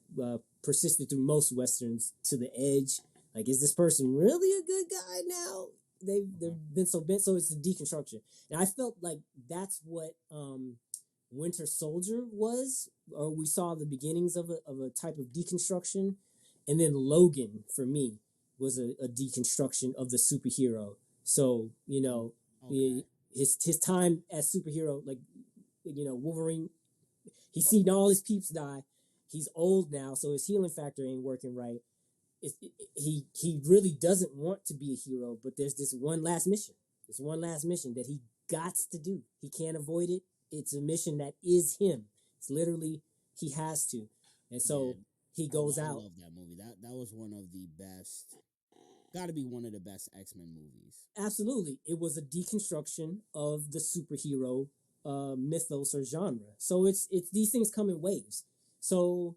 persisted through most westerns to the edge. Like, is this person really a good guy now? They've been so bent, so it's a deconstruction, and I felt like that's what Winter Soldier was, or we saw the beginnings of a type of deconstruction, and then Logan for me was a deconstruction of the superhero. So Okay. his time as superhero, like Wolverine, he's seen all his peeps die. He's old now, so his healing factor ain't working right. He really doesn't want to be a hero, but there's this one last mission. This one last mission that he gots to do. He can't avoid it. It's a mission that is him. It's literally he has to, and so he goes I out. love that movie. That was one of the best. Got to be one of the best X-Men movies. Absolutely, it was a deconstruction of the superhero mythos or genre. So it's these things come in waves. So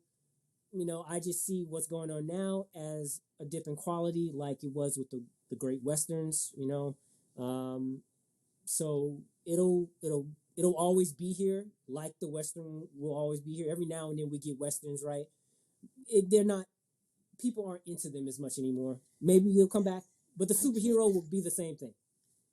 I just see what's going on now as a dip in quality, like it was with the great westerns. So it'll always be here, like the western will always be here. Every now and then we get westerns right. They're not People aren't into them as much anymore. Maybe they'll come back, but the I can't. superhero will be the same thing.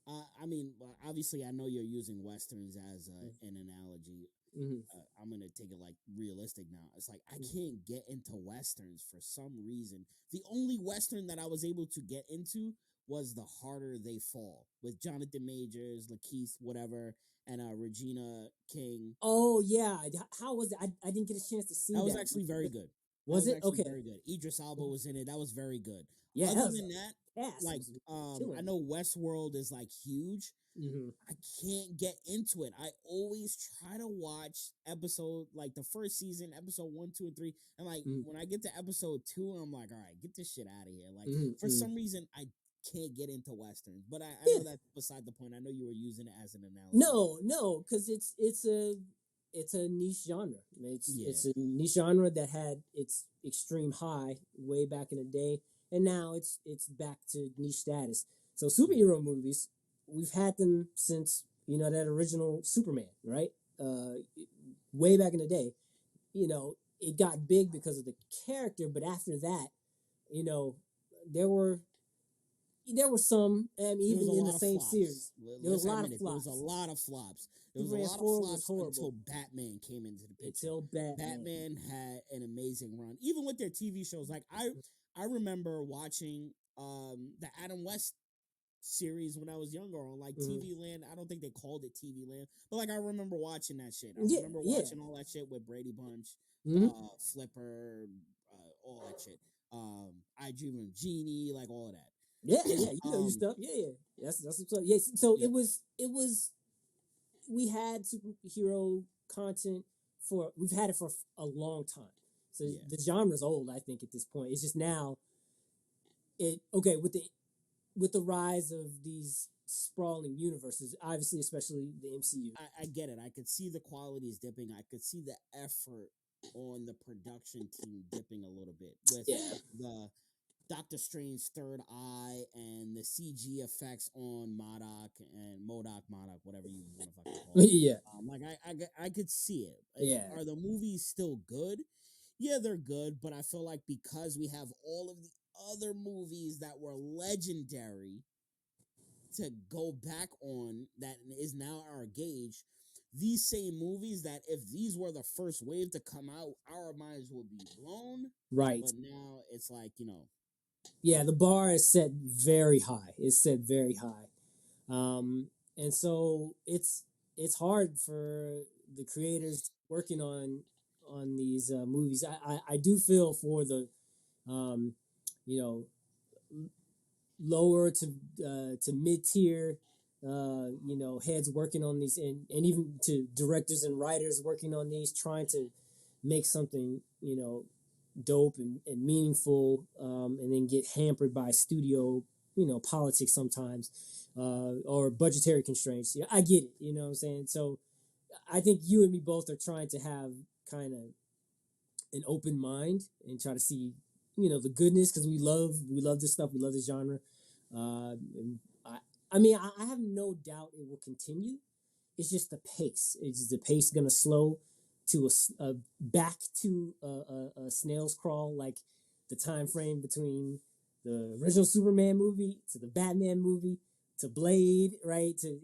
I mean, obviously, I know you're using westerns as an analogy. Mm-hmm. I'm gonna take it like realistic now. It's like I can't get into westerns for some reason. The only western that I was able to get into was The Harder They Fall with Jonathan Majors, Lakeith, whatever, and Regina King. Oh yeah, how was it? I didn't get a chance to see That was that. actually very good. That Was was it actually okay? very good. Idris Elba was in it. That was very good. Yeah, that Other was than that, a cast. It like, was I killing. know Westworld is like huge. Mm-hmm. I can't get into it. I always try to watch episode like the first season, episode 1, 2, and 3, and like Mm-hmm. when I get to episode 2, I'm like, all right, get this shit out of here. Like for Mm-hmm. some reason, I can't get into westerns, but I Yeah. know that's beside the point. I know you were using it as an analogy. No, because it's a niche genre. Yeah, It's a niche genre that had its extreme high way back in the day, and now it's back to niche status. So yeah. superhero movies, we've had them since that original Superman, right? Way back in the day, it got big because of the character, but after that, you know, there were some, There was even a in the lot of same flops. series, there was Let's a lot admit of it. There was a flops. lot of flops. There was a Superman lot of 4 was flops horrible until Batman came into the picture. until Batman. Batman had an amazing run, even with their TV shows. Like I remember watching the Adam West series when I was younger on like Mhm. TV Land. I don't think they called it TV Land, but like I remember watching that shit. I Yeah, remember yeah. watching all that shit with Brady Bunch, Hmm. Flipper, all that shit. I Dream of Genie, like all of that. Yeah, yeah. You know your um, stuff. Yeah, yeah. That's what's up. Yeah. So yep. it was. We had superhero content we've had it for a long time. So Yeah. the genre's old, I think, at this point. It's just now okay with the rise of these sprawling universes, obviously, especially the MCU. I get it. I could see the quality is dipping. I could see the effort on the production team dipping a little bit with Yeah. the Doctor Strange third eye and the CG effects on Modoc, whatever you want to fucking call it. Yeah. Like I could see it. Yeah. Are the movies still good? Yeah, they're good, but I feel like because we have all of the other movies that were legendary to go back on that is now our gauge. These same movies that if these were the first wave to come out, our minds would be blown. Right. But now it's like, Yeah, the bar is set very high. It's set very high. And so it's hard for the creators working on these movies. I do feel for the um, you know lower to mid tier heads working on these, and even to directors and writers working on these, trying to make something dope and meaningful, and then get hampered by studio politics sometimes, or budgetary constraints. I get it, you know what I'm saying. So I think you and me both are trying to have kind of an open mind and try to see the goodness, because we love this stuff, we love this genre. And I have no doubt it will continue. It's just the pace. Is the pace going to slow to a back to a snail's crawl, like the time frame between the original Superman movie to the Batman movie to Blade, right? To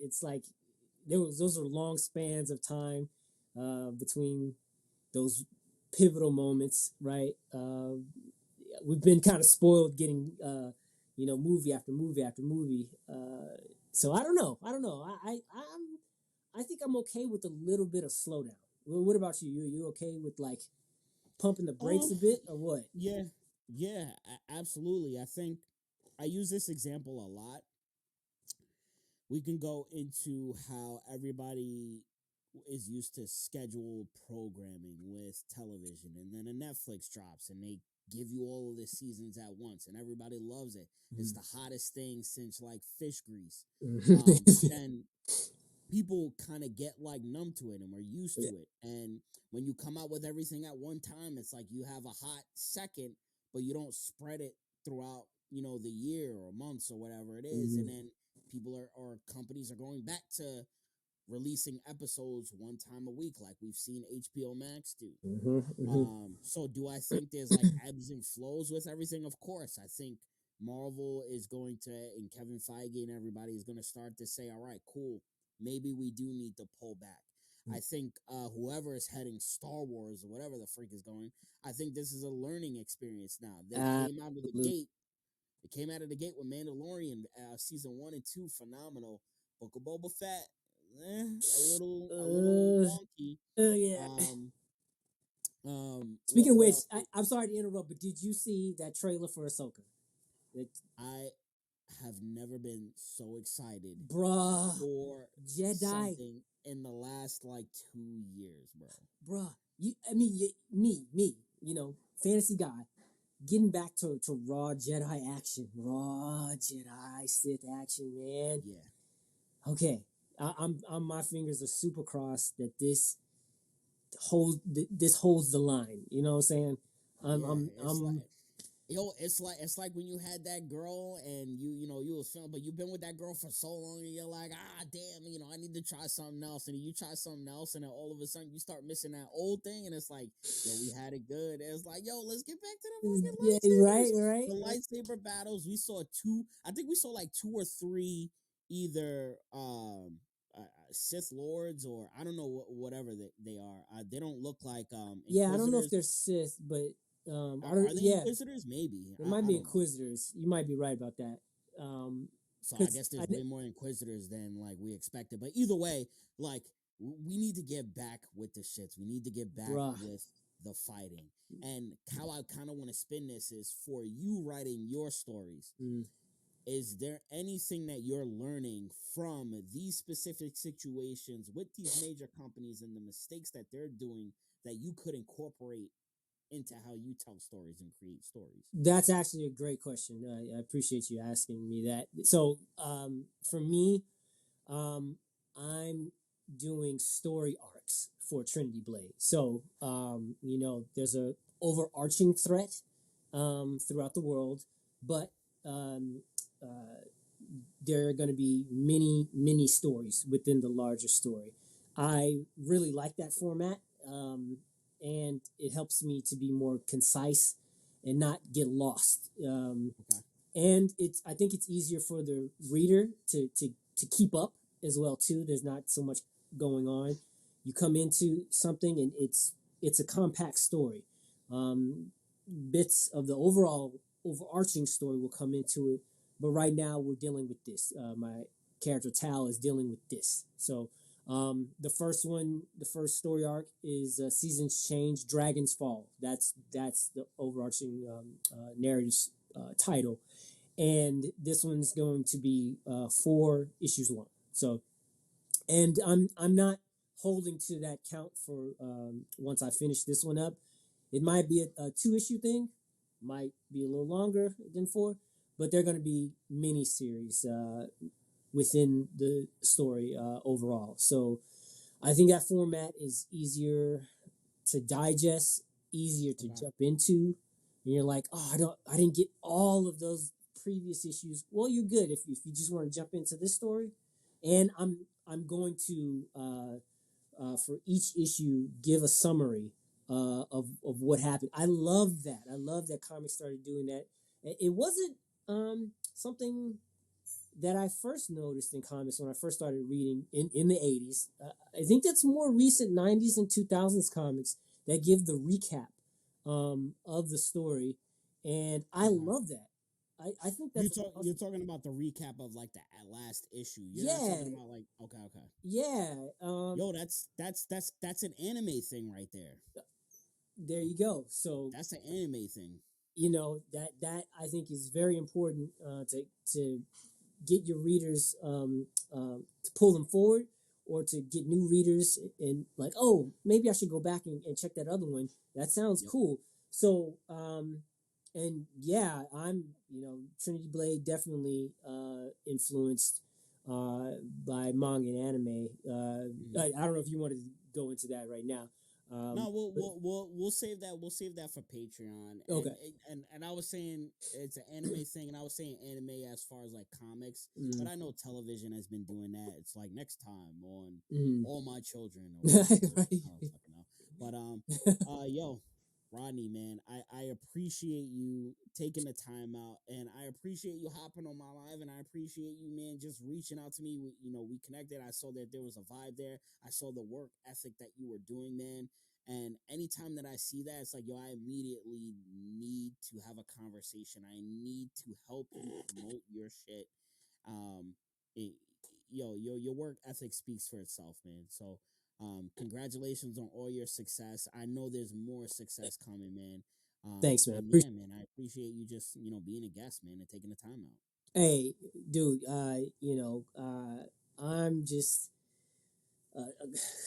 it's like those are long spans of time between those pivotal moments, right? We've been kind of spoiled getting movie after movie after movie. So I don't know. I think I'm okay with a little bit of slowdown. Well, what about you? You okay with like pumping the brakes um, a bit, or what? yeah, yeah, absolutely. I think I use this example a lot. We can go into how everybody is used to scheduled programming with television, and then a Netflix drops and they give you all of the seasons at once, and everybody loves it. It's the hottest thing since like fish grease. But then people kind of get like numb to it and we're used to Yeah. it. And when you come out with everything at one time, it's like you have a hot second, but you don't spread it throughout, the year or months or whatever it is. And then people or companies are going back to releasing episodes one time a week, like we've seen HBO Max do. So do I think there's like ebbs and flows with everything? Of course. I think Marvel is going to, and Kevin Feige and everybody is going to start to say, all right, cool, maybe we do need to pull back. I think whoever is heading Star Wars or whatever the freak is going, I think this is a learning experience now. They came out of the Absolutely. gate It came out of the gate with Mandalorian season 1 and 2, phenomenal. Book of Boba Fett, a little wonky. Yeah. Speaking of What which, else? I'm sorry to interrupt, but did you see that trailer for Ahsoka? I have never been so excited Bruh, for Jedi, something in the last like 2 years, bro. bruh. Me, fantasy guy, getting back to raw Jedi action, raw Jedi Sith action, man. Yeah, Okay, I'm my fingers are super crossed that this holds the line. You know what I'm saying? yeah. It's like I'm it's like when you had that girl and you was feeling, but you've been with that girl for so long and you're like, damn, I need to try something else, and then you try something else, and then all of a sudden you start missing that old thing, and it's like, yo, we had it good. And it's like, yo, let's get back to the fucking yeah, lightsabers. right. The lightsaber battles, we saw two. I think we saw like two or three, either Sith Lords, or I don't know whatever they are. They don't look like Yeah, I don't know if Inquisitors. they're Sith, but I don't. Are they Yeah, Inquisitors? Maybe. they I, might I be don't know. Inquisitors. You might be right about that. So I Because guess there's way more Inquisitors than like we expected. But either way, like we need to get back with the shits. We need to get back bruh, with the fighting. And how I kind of want to spin this is for you writing your stories. Is there anything that you're learning from these specific situations with these major companies and the mistakes that they're doing that you could incorporate into how you tell stories and create stories? that's actually a great question. I appreciate you asking me that. So, for me, I'm doing story arcs for Trinity Blade. So, there's a overarching threat throughout the world, but uh, there are going to be mini stories within the larger story. I really like that format, and it helps me to be more concise and not get lost. Okay. And I think it's easier for the reader to keep up as well too. There's not so much going on. You come into something and it's a compact story. Bits of the overarching story will come into it, but right now we're dealing with this. My character Tal is dealing with this. So the first story arc is Seasons Change, Dragons Fall. That's the overarching narrative title, and this one's going to be 4 issues long. So, and I'm not holding to that count for once I finish this one up. It might be a 2-issue thing, might be a little longer than 4, but they're going to be mini series within the story overall. So I think that format is easier to digest, easier to Okay. jump into. And you're like, I didn't get all of those previous issues. Well, you're good if you just want to jump into this story. And I'm going to for each issue give a summary of what happened. I love that. I love that comics started doing that. It wasn't something that I first noticed in comics when I first started reading in the 80s. I think that's more recent 90s and 2000s comics that give the recap of the story. And I Okay. love that. I think that's awesome. You're talking about the recap of like the last issue. You're not Yeah, talking about like okay. yeah. Yo, that's an anime thing right there. There you go. So That's an anime thing. that I think is very important to get your readers to pull them forward, or to get new readers and like, oh, maybe I should go back and check that other one. That sounds Yep. cool. So and yeah, I'm Trinity Blade definitely influenced by manga and anime. I don't know if you wanted to go into that right now. No, But, we'll save that. We'll save that for Patreon. okay. And I was saying it's an anime thing, and I was saying anime as far as like comics, but I know television has been doing that. It's like next time on All My Children or whatever. Right. I don't fucking know. But yo, Rodney, man, I appreciate you taking the time out, and I appreciate you hopping on my live, and I appreciate you, man, just reaching out to me. We connected. I saw that there was a vibe there. I saw the work ethic that you were doing, man. And anytime that I see that, it's like, yo, I immediately need to have a conversation. I need to help you promote your shit. Um, it, yo, your work ethic speaks for itself, man. So, congratulations on all your success. I know there's more success coming, man. Thanks, man. And Appreciate. yeah, man, I appreciate you just being a guest, man, and taking the time out. Hey, dude. I'm just a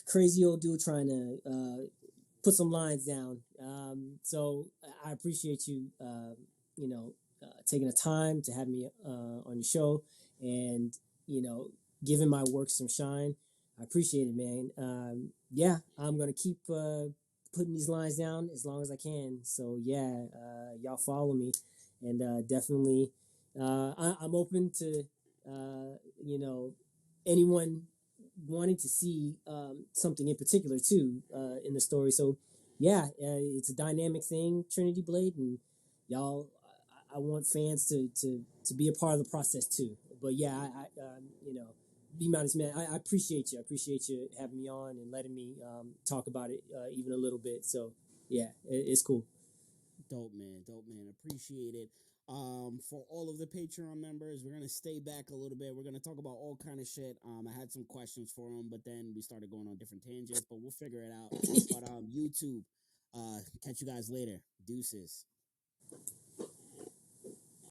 crazy old dude trying to put some lines down. So I appreciate you, taking the time to have me on your show and, giving my work some shine. I appreciate it, man. Yeah, I'm going to keep putting these lines down as long as I can. So, yeah, y'all follow me. And definitely, I'm open to, anyone wanting to see something in particular too in the story. So yeah, it's a dynamic thing, Trinity Blade, and y'all. I want fans to be a part of the process too. But yeah, B minus man, I appreciate you. I appreciate you having me on and letting me talk about it even a little bit. So yeah, it's cool. Dope man. Appreciate it. For all of the Patreon members, we're gonna stay back a little bit. We're gonna talk about all kind of shit. I had some questions for them, but then we started going on different tangents. But we'll figure it out. But YouTube, catch you guys later. Deuces.